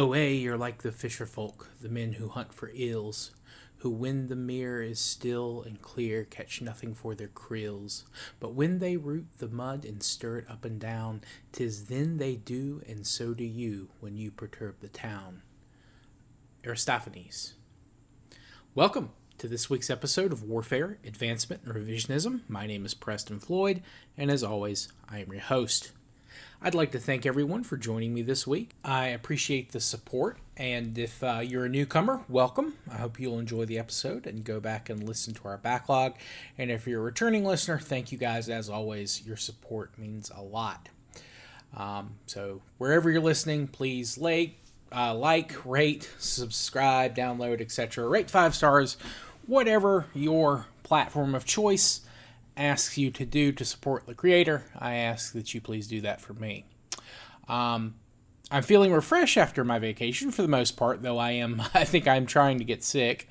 Away, you're like the fisher folk, the men who hunt for eels, who when the mere is still and clear catch nothing for their creels. But when they root the mud and stir it up and down, 'tis then they do, and so do you, when you perturb the town. Aristophanes. Welcome to this week's episode of Warfare, Advancement, and Revisionism. My name is Preston Floyd, and as always, I am your host. I'd like to thank everyone for joining me this week. I appreciate the support, and if you're a newcomer, welcome. I hope you'll enjoy the episode and go back and listen to our backlog. And if you're a returning listener, thank you guys. As always, your support means a lot. So wherever you're listening, please like, rate, subscribe, download, etc. Rate 5 stars, whatever your platform of choice asks you to do to support the creator. I ask that you please do that for me. I'm feeling refreshed after my vacation for the most part, though I think I'm trying to get sick.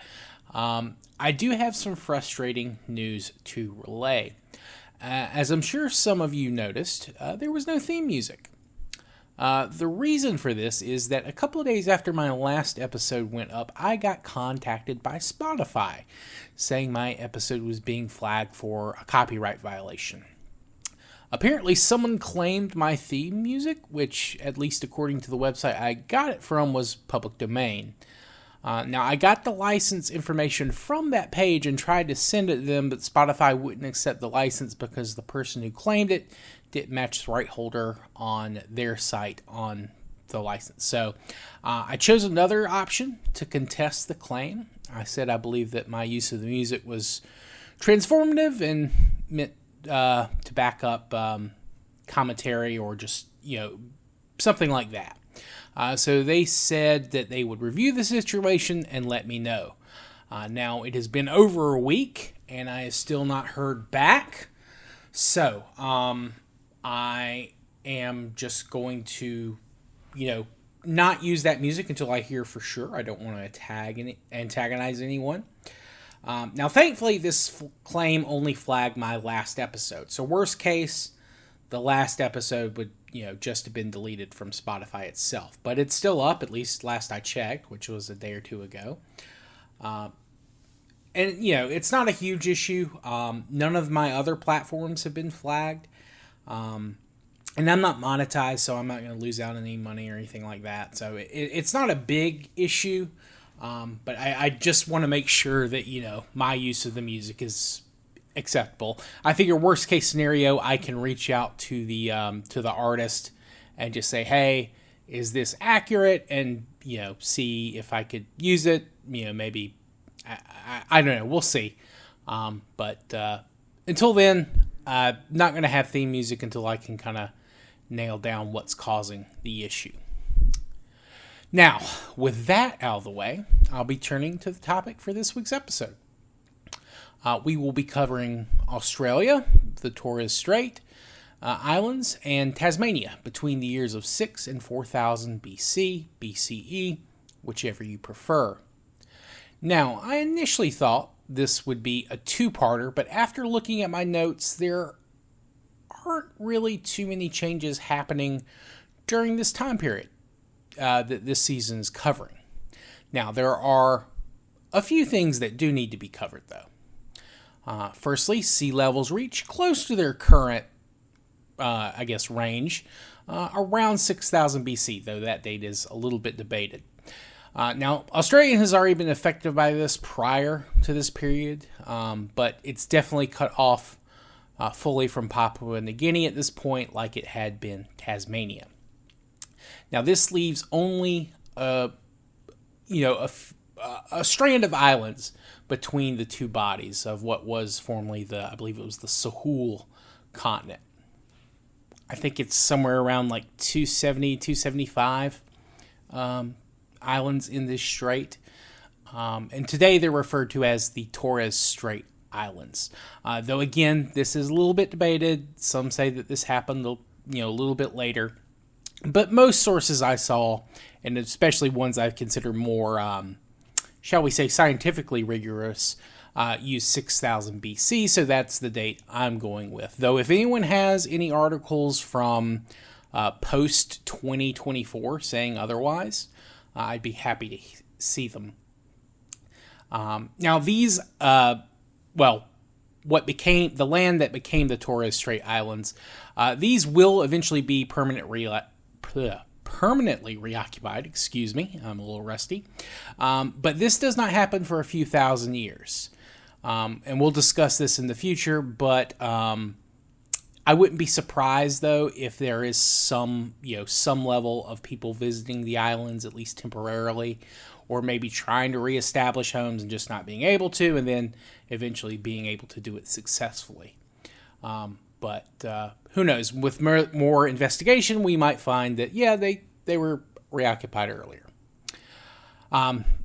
I do have some frustrating news to relay. As I'm sure some of you noticed, there was no theme music. The reason for this is that a couple of days after my last episode went up, I got contacted by Spotify saying my episode was being flagged for a copyright violation. Apparently, someone claimed my theme music, which, at least according to the website I got it from, was public domain. Now, I got the license information from that page and tried to send it to them, but Spotify wouldn't accept the license because the person who claimed it didn't match the right holder on their site on the license. So I chose another option to contest the claim. I said I believe that my use of the music was transformative and meant to back up commentary or just, something like that. So they said that they would review the situation and let me know. Now, it has been over a week, and I have still not heard back. So, I am just going to, not use that music until I hear for sure. I don't want to antagonize anyone. Now, thankfully, this claim only flagged my last episode. So, worst case, the last episode would, just have been deleted from Spotify itself. But it's still up, at least last I checked, which was a day or two ago. And, it's not a huge issue. None of my other platforms have been flagged. And I'm not monetized, so I'm not going to lose out on any money or anything like that. So it's not a big issue. But I just want to make sure that, my use of the music is acceptable. I figure worst case scenario, I can reach out to the artist and just say, hey, is this accurate? And, see if I could use it, maybe, I don't know. We'll see. But until then, not going to have theme music until I can kind of nail down what's causing the issue. Now, with that out of the way, I'll be turning to the topic for this week's episode. We will be covering Australia, the Torres Strait Islands, and Tasmania between the years of 6 and 4000 BC, BCE, whichever you prefer. Now, I initially thought this would be a two-parter, but after looking at my notes, there aren't really too many changes happening during this time period that this season is covering. Now, there are a few things that do need to be covered, though. Firstly, sea levels reach close to their current, range, around 6000 BC, though that date is a little bit debated. Now, Australia has already been affected by this prior to this period, but it's definitely cut off fully from Papua New Guinea at this point, like it had been Tasmania. Now, this leaves only a strand of islands between the two bodies of what was formerly I believe it was the Sahul continent. I think it's somewhere around like 270, 275 islands in this strait. And today they're referred to as the Torres Strait Islands. Though again, this is a little bit debated. Some say that this happened a little bit later. But most sources I saw, and especially ones I consider more, shall we say, scientifically rigorous, use 6000 BC, so that's the date I'm going with. Though if anyone has any articles from post-2024 saying otherwise, I'd be happy to see them. Now these, what became the land that became the Torres Strait Islands, these will eventually be permanently reoccupied. Excuse me, I'm a little rusty. But this does not happen for a few thousand years. And we'll discuss this in the future, but I wouldn't be surprised, though, if there is some level of people visiting the islands, at least temporarily, or maybe trying to reestablish homes and just not being able to, and then eventually being able to do it successfully. But who knows? With more investigation, we might find that, they were reoccupied earlier.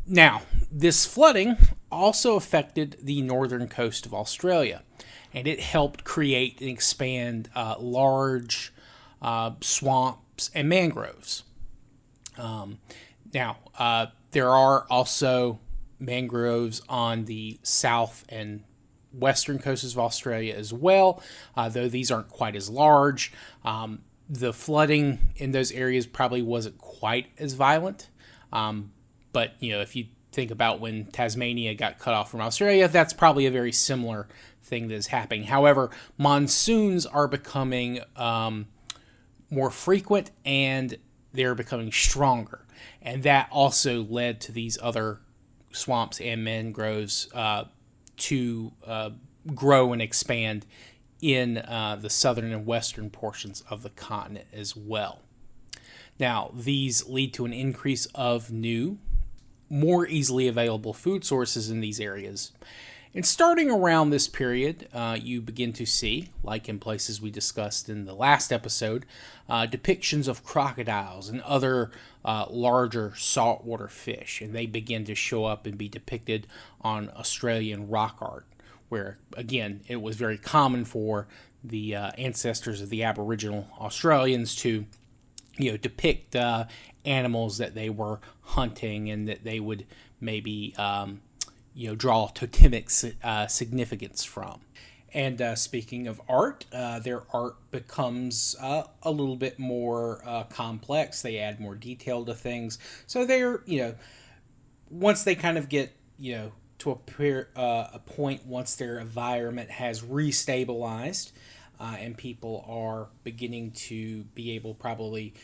Now, this flooding also affected the northern coast of Australia, and it helped create and expand large swamps and mangroves. Now, there are also mangroves on the south and western coasts of Australia as well, though these aren't quite as large. The flooding in those areas probably wasn't quite as violent, but if you think about when Tasmania got cut off from Australia, that's probably a very similar thing that is happening. However, monsoons are becoming more frequent and they're becoming stronger. And that also led to these other swamps and mangroves to grow and expand in the southern and western portions of the continent as well. Now, these lead to an increase of new, more easily available food sources in these areas. And starting around this period, you begin to see, like in places we discussed in the last episode, depictions of crocodiles and other larger saltwater fish. And they begin to show up and be depicted on Australian rock art, where, again, it was very common for the ancestors of the Aboriginal Australians to depict animals that they were hunting and that they would maybe draw totemic significance from. And speaking of art, their art becomes a little bit more complex. They add more detail to things. So they're, once they kind of get, to a point, once their environment has restabilized, and people are beginning to be able probably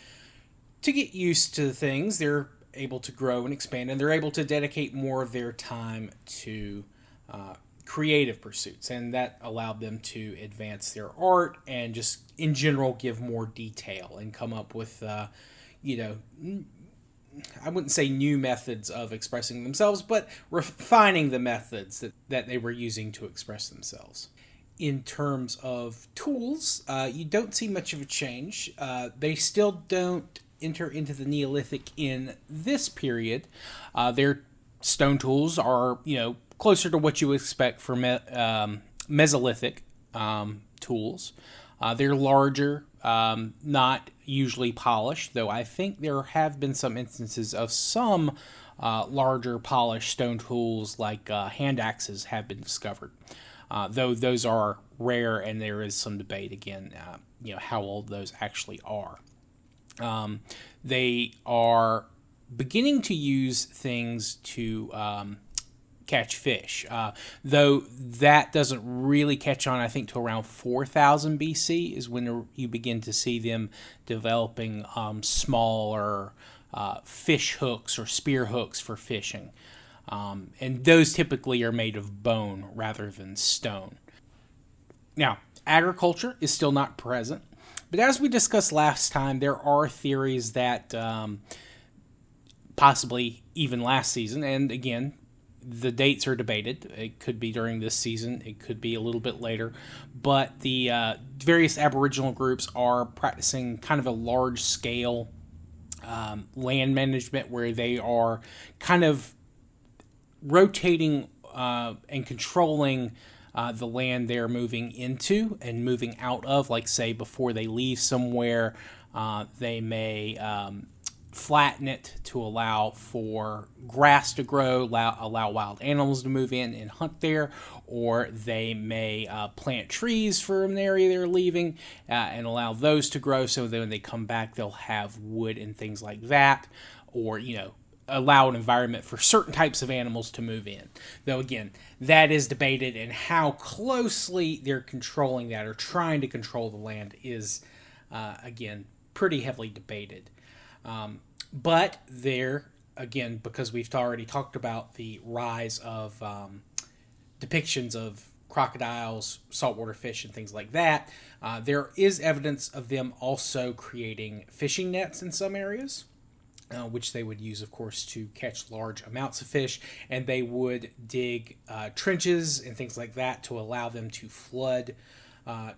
to get used to things, they're able to grow and expand, and they're able to dedicate more of their time to creative pursuits, and that allowed them to advance their art and just in general give more detail and come up with I wouldn't say new methods of expressing themselves, but refining the methods that they were using to express themselves. In terms of tools, you don't see much of a change. They still don't enter into the Neolithic in this period. Their stone tools are, closer to what you would expect for Mesolithic tools. They're larger, not usually polished, though I think there have been some instances of some larger polished stone tools like hand axes have been discovered. Though those are rare, and there is some debate again, how old those actually are. They are beginning to use things to catch fish, though that doesn't really catch on, I think, to around 4000 BC is when you begin to see them developing smaller fish hooks or spear hooks for fishing. And those typically are made of bone rather than stone. Now, agriculture is still not present, but as we discussed last time, there are theories that possibly even last season, and again, the dates are debated. It could be during this season, it could be a little bit later, but the various Aboriginal groups are practicing kind of a large-scale land management where they are kind of rotating and controlling the land they're moving into and moving out of. Like, say, before they leave somewhere, they may flatten it to allow for grass to grow, allow wild animals to move in and hunt there, or they may plant trees from the area they're leaving and allow those to grow so that when they come back they'll have wood and things like that, or allow an environment for certain types of animals to move in. Though again, that is debated, and how closely they're controlling that or trying to control the land is, again, pretty heavily debated. But there, again, because we've already talked about the rise of depictions of crocodiles, saltwater fish, and things like that, there is evidence of them also creating fishing nets in some areas, which they would use, of course, to catch large amounts of fish. And they would dig trenches and things like that to allow them to flood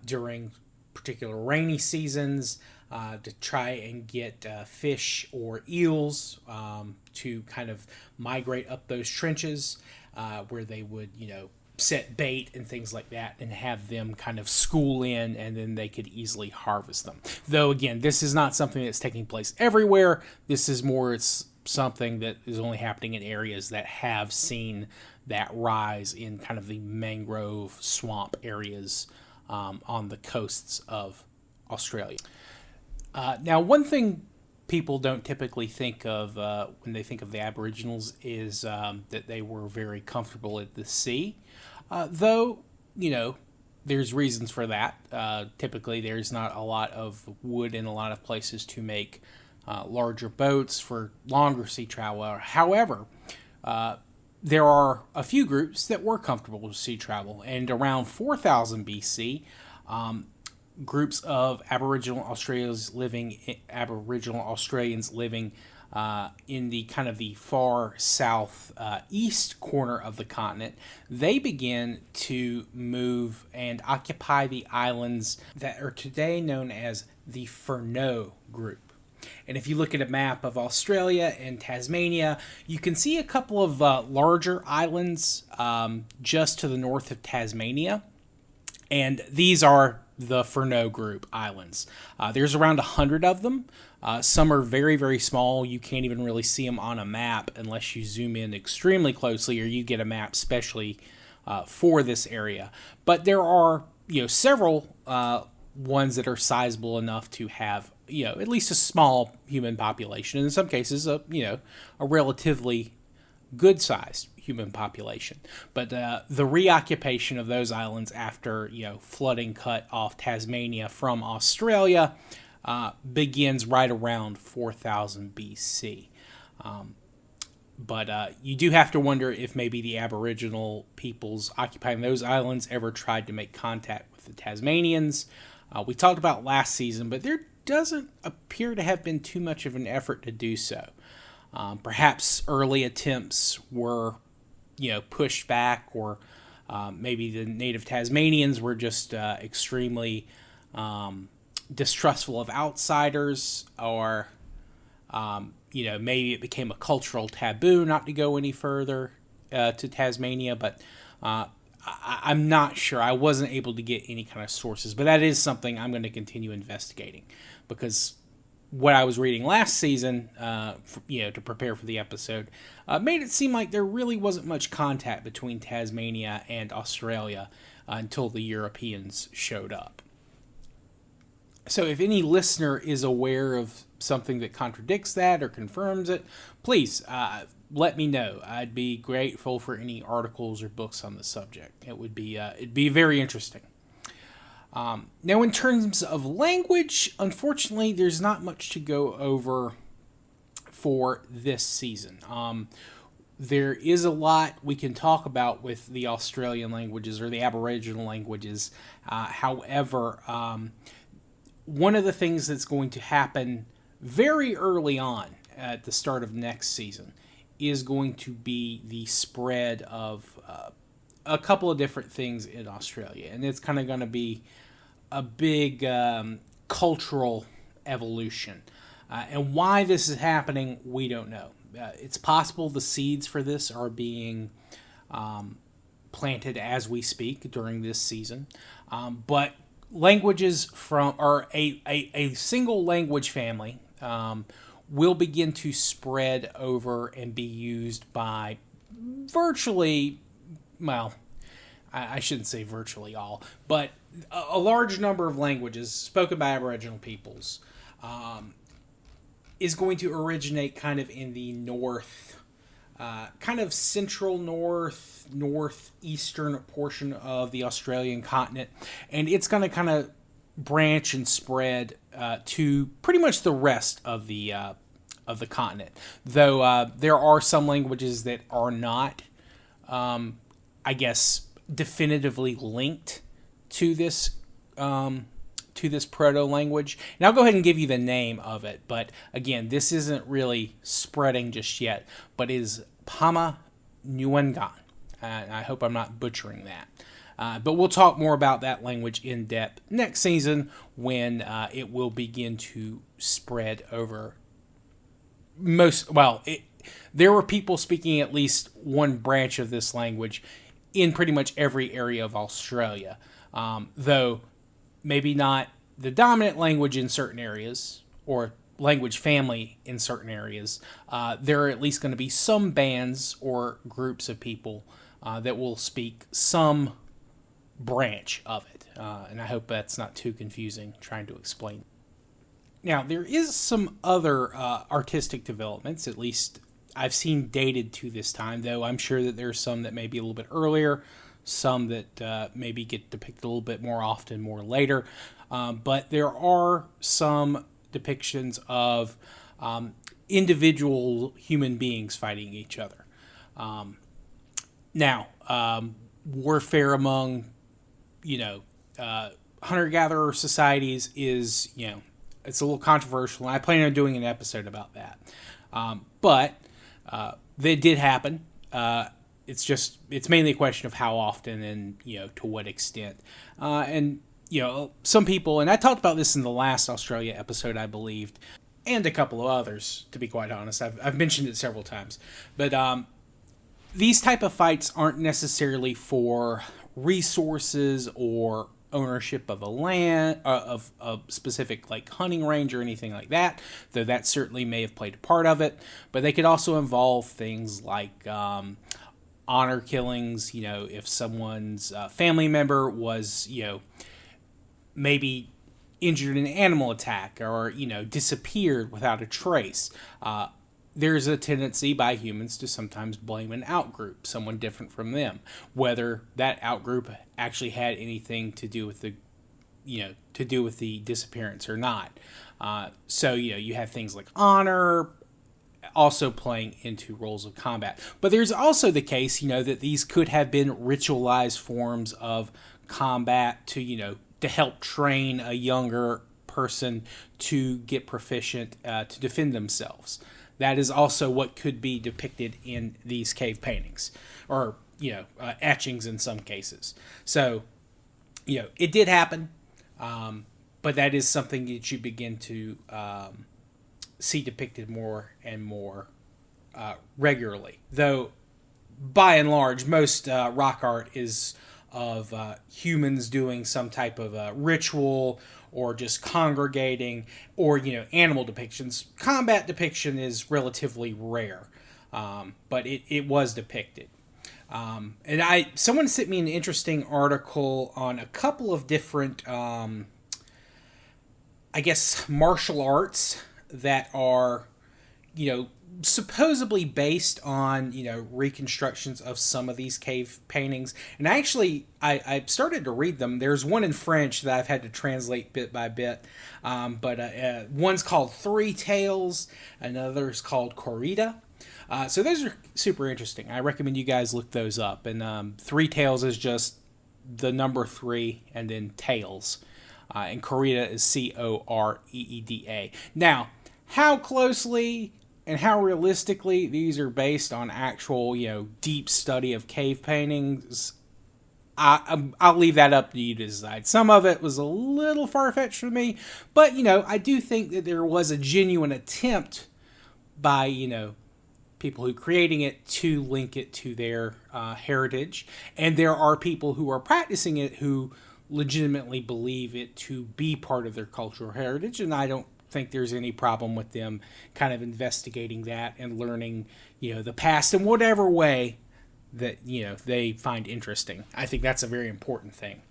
during particular rainy seasons, to try and get fish or eels to kind of migrate up those trenches, where they would, set bait and things like that and have them kind of school in, and then they could easily harvest them. Though, again, this is not something that's taking place everywhere. This is more, it's something that is only happening in areas that have seen that rise in kind of the mangrove swamp areas on the coasts of Australia. Now, one thing people don't typically think of when they think of the Aboriginals is that they were very comfortable at the sea. Though, there's reasons for that. Typically, there's not a lot of wood in a lot of places to make larger boats for longer sea travel. However, there are a few groups that were comfortable with sea travel, and around 4000 BC, groups of Aboriginal Australians living in the kind of the far south east corner of the continent, they began to move and occupy the islands that are today known as the Furneaux group. And if you look at a map of Australia and Tasmania, you can see a couple of larger islands just to the north of Tasmania. And these are the Furneaux group islands. There's around 100 of them. Some are very, very small. You can't even really see them on a map unless you zoom in extremely closely, or you get a map specially for this area. But there are, several ones that are sizable enough to have, at least a small human population. And in some cases, a relatively good-sized human population. But the reoccupation of those islands after, flooding cut off Tasmania from Australia begins right around 4000 BC. But you do have to wonder if maybe the Aboriginal peoples occupying those islands ever tried to make contact with the Tasmanians. We talked about last season, but there doesn't appear to have been too much of an effort to do so. Perhaps early attempts were, pushed back, or maybe the native Tasmanians were just extremely distrustful of outsiders, or maybe it became a cultural taboo not to go any further to Tasmania. But I'm not sure. I wasn't able to get any kind of sources, but that is something I'm going to continue investigating, because what I was reading last season, to prepare for the episode, made it seem like there really wasn't much contact between Tasmania and Australia until the Europeans showed up. So if any listener is aware of something that contradicts that or confirms it, please let me know. I'd be grateful for any articles or books on the subject. It'd be very interesting. Now, in terms of language, unfortunately, there's not much to go over for this season. There is a lot we can talk about with the Australian languages or the Aboriginal languages. However, one of the things that's going to happen very early on at the start of next season is going to be the spread of a couple of different things in Australia. And it's kind of going to be a big cultural evolution. And why this is happening, we don't know. It's possible the seeds for this are being planted as we speak during this season. But languages or a single language family will begin to spread over and be used by virtually, well, I shouldn't say virtually all, but a large number of languages spoken by Aboriginal peoples is going to originate kind of in the north, kind of central northeastern portion of the Australian continent, and it's going to kind of branch and spread to pretty much the rest of the continent. Though there are some languages that are not, I guess, definitively linked to this proto language. And I'll go ahead and give you the name of it. But again, this isn't really spreading just yet, but is Pama Nyungan. I hope I'm not butchering that. But we'll talk more about that language in depth next season when it will begin to spread over there were people speaking at least one branch of this language in pretty much every area of Australia. Though maybe not the dominant language in certain areas or language family in certain areas, there are at least going to be some bands or groups of people that will speak some branch of it. And I hope that's not too confusing trying to explain. Now, there is some other artistic developments, at least I've seen dated to this time, though I'm sure that there's some that may be a little bit earlier, some that maybe get depicted a little bit more often, more later. But there are some depictions of individual human beings fighting each other. Warfare among, hunter-gatherer societies is, it's a little controversial, and I plan on doing an episode about that. But they did happen. It's mainly a question of how often and, to what extent. Some people, and I talked about this in the last Australia episode, I believed, and a couple of others, to be quite honest. I've mentioned it several times. But these type of fights aren't necessarily for resources or ownership of a land, of a specific hunting range or anything like that, though that certainly may have played a part of it. But they could also involve things like honor killings. If someone's family member was, maybe injured in an animal attack or, disappeared without a trace. There's a tendency by humans to sometimes blame an outgroup, someone different from them, whether that outgroup actually had anything to do with the disappearance or not. So you have things like honor also playing into roles of combat. But there's also the case, that these could have been ritualized forms of combat to help train a younger person to get proficient to defend themselves. That is also what could be depicted in these cave paintings, or etchings in some cases. So, it did happen, but that is something that you begin to see depicted more and more regularly. Though, by and large, most rock art is of humans doing some type of ritual, or just congregating, or, animal depictions. Combat depiction is relatively rare, but it was depicted. And someone sent me an interesting article on a couple of different, martial arts that are, supposedly based on, reconstructions of some of these cave paintings. And actually, I started to read them. There's one in French that I've had to translate bit by bit. But one's called Three Tails, another's called Corrida. So those are super interesting. I recommend you guys look those up. And Three Tails is just the number 3 and then tails. And Corrida is Coreeda. Now, how closely and how realistically these are based on actual, deep study of cave paintings, I'll leave that up to you to decide. Some of it was a little far-fetched for me, but, I do think that there was a genuine attempt by, people who creating it to link it to their heritage. And there are people who are practicing it who legitimately believe it to be part of their cultural heritage, and I don't think there's any problem with them kind of investigating that and learning, the past in whatever way that, they find interesting. I think that's a very important thing.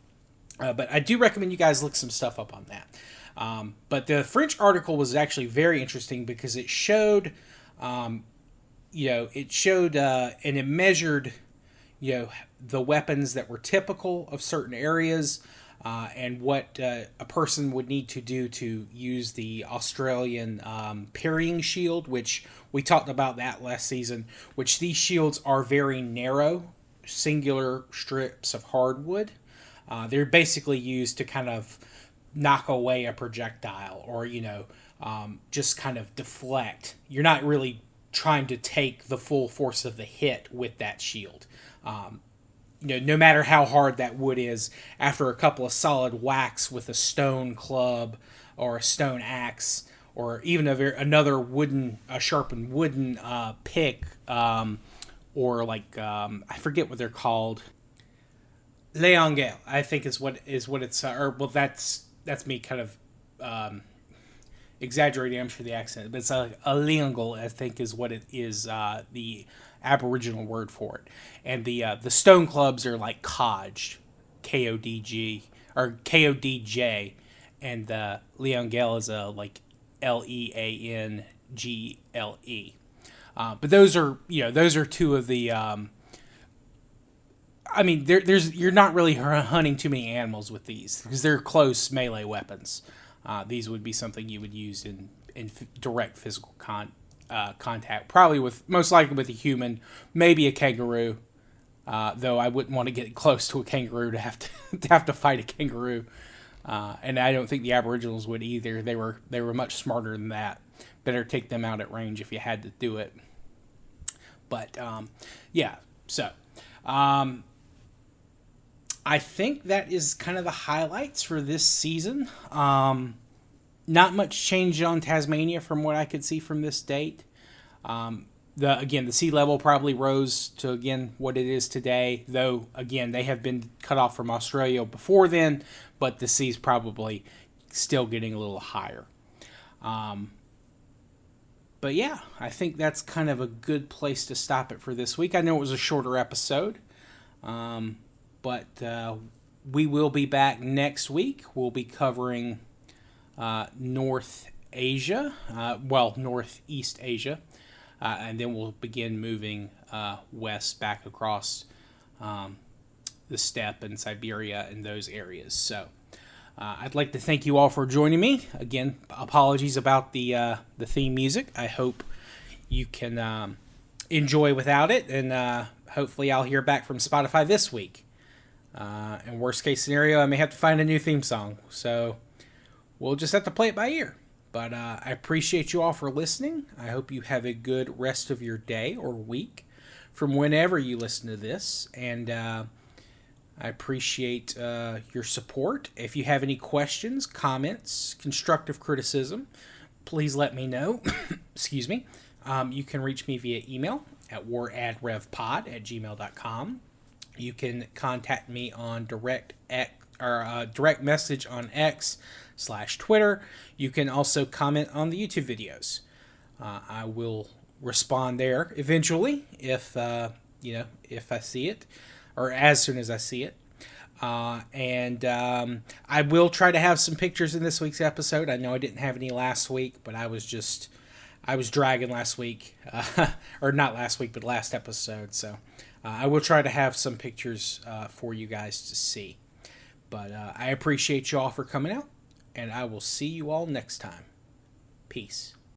But I do recommend you guys look some stuff up on that. But the French article was actually very interesting because it showed, and it measured, the weapons that were typical of certain areas, and what a person would need to do to use the Australian parrying shield, which we talked about that last season, which these shields are very narrow, singular strips of hardwood. They're basically used to kind of knock away a projectile or, just kind of deflect. You're not really trying to take the full force of the hit with that shield. No matter how hard that wood is, after a couple of solid whacks with a stone club or a stone axe, or even another sharpened wooden pick, or like I forget what they're called. Leonguel, I think is what it's. That's me kind of exaggerating. I'm sure the accent, but it's a leonguel, I think, is what it is. The Aboriginal word for it, and the stone clubs are like Kodj, Kodg, or Kodj, and the leonguel is a like Leangle. But those are two of the. You're not really hunting too many animals with these because they're close melee weapons. These would be something you would use in direct physical contact, probably most likely with a human, maybe a kangaroo. Though I wouldn't want to get close to a kangaroo to have to fight a kangaroo, and I don't think the Aboriginals would either. They were much smarter than that. Better take them out at range if you had to do it. But yeah, so. I think that is kind of the highlights for this season. Not much change on Tasmania from what I could see from this date. The sea level probably rose to, again, what it is today. Though, again, they have been cut off from Australia before then, but the sea's probably still getting a little higher. But yeah, I think that's kind of a good place to stop it for this week. I know it was a shorter episode. But we will be back next week. We'll be covering Northeast Asia, and then we'll begin moving west back across the steppe and Siberia and those areas. So I'd like to thank you all for joining me. Again, apologies about the theme music. I hope you can enjoy without it, and hopefully I'll hear back from Spotify this week. In worst case scenario, I may have to find a new theme song. So we'll just have to play it by ear. But I appreciate you all for listening. I hope you have a good rest of your day or week from whenever you listen to this. And I appreciate your support. If you have any questions, comments, constructive criticism, please let me know. Excuse me. You can reach me via email at waradrevpod@gmail.com. You can contact me on direct message on X/Twitter. You can also comment on the YouTube videos. I will respond there eventually if I see it, or as soon as I see it. And I will try to have some pictures in this week's episode. I know I didn't have any last week, but I was dragging last week, or not last week, but last episode. So I will try to have some pictures for you guys to see. But I appreciate you all for coming out, and I will see you all next time. Peace.